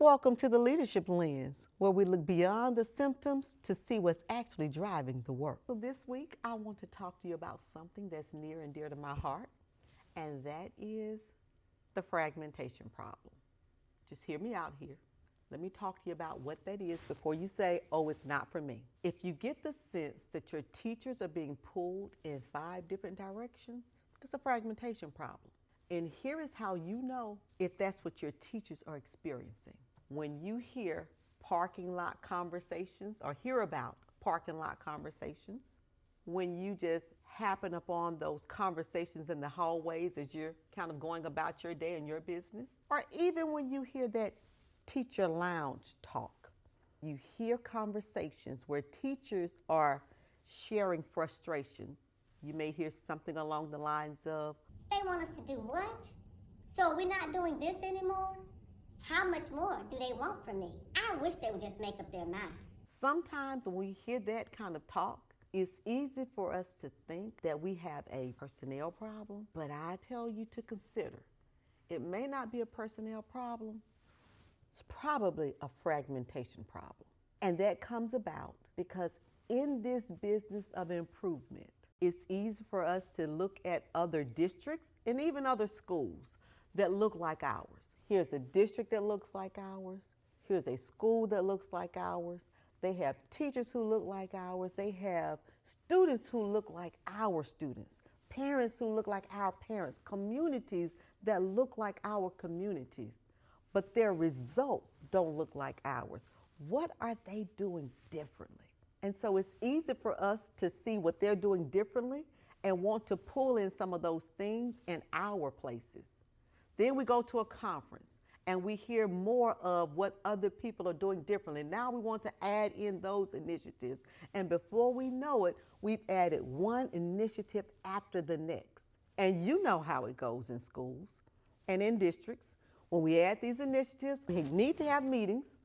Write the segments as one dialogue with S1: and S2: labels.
S1: Welcome to the Leadership Lens, where we look beyond the symptoms to see what's actually driving the work. So this week, I want to talk to you about something that's near and dear to my heart, and that is the fragmentation problem. Just hear me out here. Let me talk to you about what that is before you say, oh, it's not for me. If you get the sense that your teachers are being pulled in 5 different directions, it's a fragmentation problem. And here is how you know if that's what your teachers are experiencing. When you hear parking lot conversations or hear about parking lot conversations, when you just happen upon those conversations in the hallways as you're kind of going about your day and your business, or even when you hear that teacher lounge talk, you hear conversations where teachers are sharing frustrations. You may hear something along the lines of,
S2: They want us to do what? So we're not doing this anymore? How much more do they want from me? I wish they would just make up their minds.
S1: sometimes when we hear that kind of talk, it's easy for us to think that we have a personnel problem, but I tell you to consider it may not be a personnel problem, it's probably a fragmentation problem. And that comes about because in this business of improvement, it's easy for us to look at other districts and even other schools that look like ours. Here's a district that looks like ours. Here's a school that looks like ours. They have teachers who look like ours. They have students who look like our students, parents who look like our parents, communities that look like our communities, but their results don't look like ours. What are they doing differently? And so it's easy for us to see what they're doing differently and want to pull in some of those things in our places. Then we go to a conference and we hear more of what other people are doing differently. Now we want to add in those initiatives. And before we know it, we've added one initiative after the next. And you know how it goes in schools and in districts. When we add these initiatives, we need to have meetings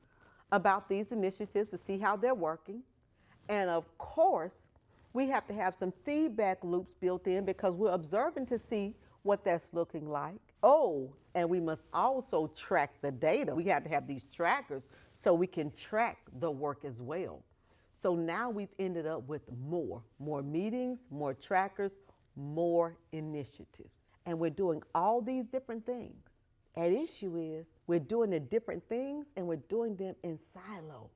S1: about these initiatives to see how they're working. And of course, we have to have some feedback loops built in because we're observing to see what that's looking like. Oh, and we must also track the data. We have to have these trackers so we can track the work as well. So now we've ended up with more meetings, more trackers, more initiatives. And we're doing all these different things. At issue is we're doing the different things and we're doing them in silos.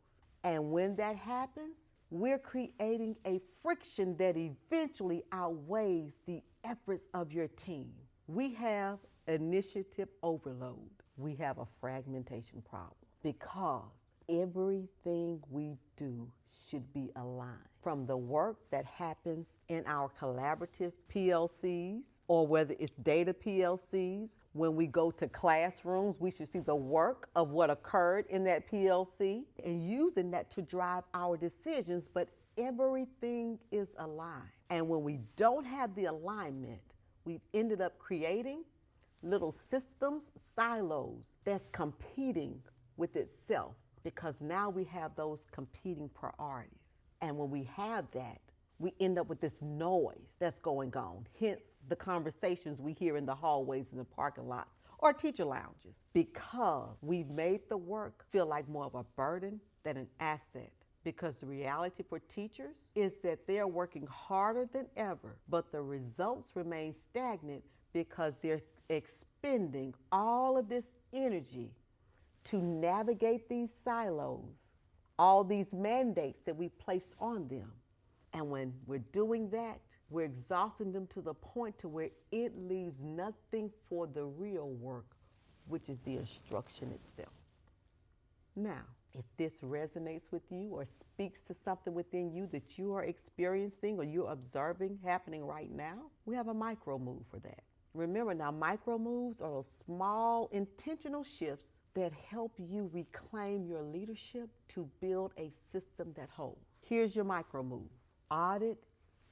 S1: And when that happens, we're creating a friction that eventually outweighs the efforts of your team. We have initiative overload. We have a fragmentation problem because everything we do should be aligned. From the work that happens in our collaborative PLCs, or whether it's data PLCs, when we go to classrooms, we should see the work of what occurred in that PLC and using that to drive our decisions, but everything is aligned. And when we don't have the alignment, we've ended up creating little systems, silos that's competing with itself because now we have those competing priorities. And when we have that, we end up with this noise that's going on, hence the conversations we hear in the hallways and the parking lots or teacher lounges, because we've made the work feel like more of a burden than an asset. Because the reality for teachers is that they're working harder than ever, but the results remain stagnant because they're expending all of this energy to navigate these silos, all these mandates that we placed on them. And when we're doing that, we're exhausting them to the point to where it leaves nothing for the real work, which is the instruction itself. Now, if this resonates with you or speaks to something within you that you are experiencing or you're observing happening right now, we have a micro move for that. Remember now, micro moves are those small intentional shifts that help you reclaim your leadership to build a system that holds. Here's your micro move. Audit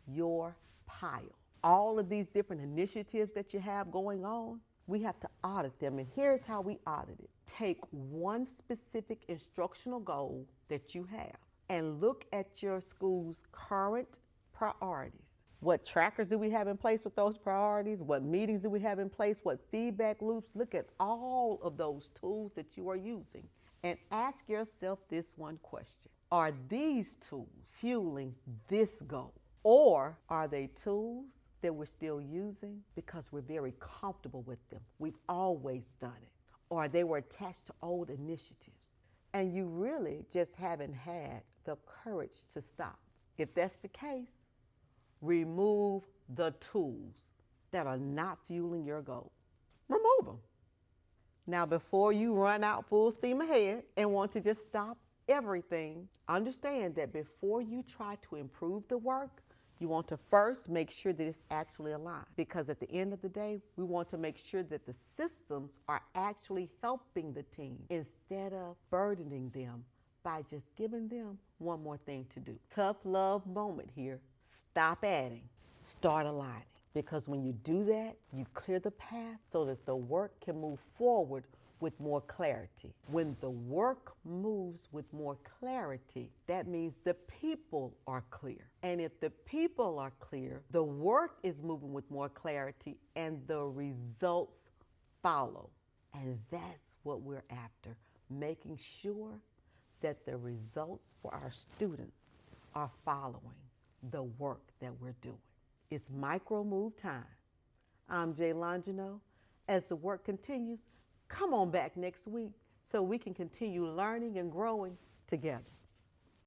S1: your pile. All of these different initiatives that you have going on, we have to audit them. And here's how we audit it. Take one specific instructional goal that you have and look at your school's current priorities. What trackers do we have in place with those priorities? What meetings do we have in place? What feedback loops? Look at all of those tools that you are using and ask yourself this one question. Are these tools fueling this goal? Or are they tools that we're still using because we're very comfortable with them? We've always done it. Or they were attached to old initiatives, and you really just haven't had the courage to stop. If that's the case, remove the tools that are not fueling your goal. Remove them. Now, before you run out full steam ahead and want to just stop everything, understand that before you try to improve the work, you want to first make sure that it's actually aligned. Because at the end of the day, we want to make sure that the systems are actually helping the team instead of burdening them by just giving them one more thing to do. Tough love moment here. Stop adding, start aligning. Because when you do that, you clear the path so that the work can move forward with more clarity. When the work moves with more clarity, that means the people are clear. And if the people are clear, the work is moving with more clarity and the results follow. And that's what we're after, making sure that the results for our students are following the work that we're doing. It's micro move time. I'm Jay Longino. As the work continues, come on back next week so we can continue learning and growing together.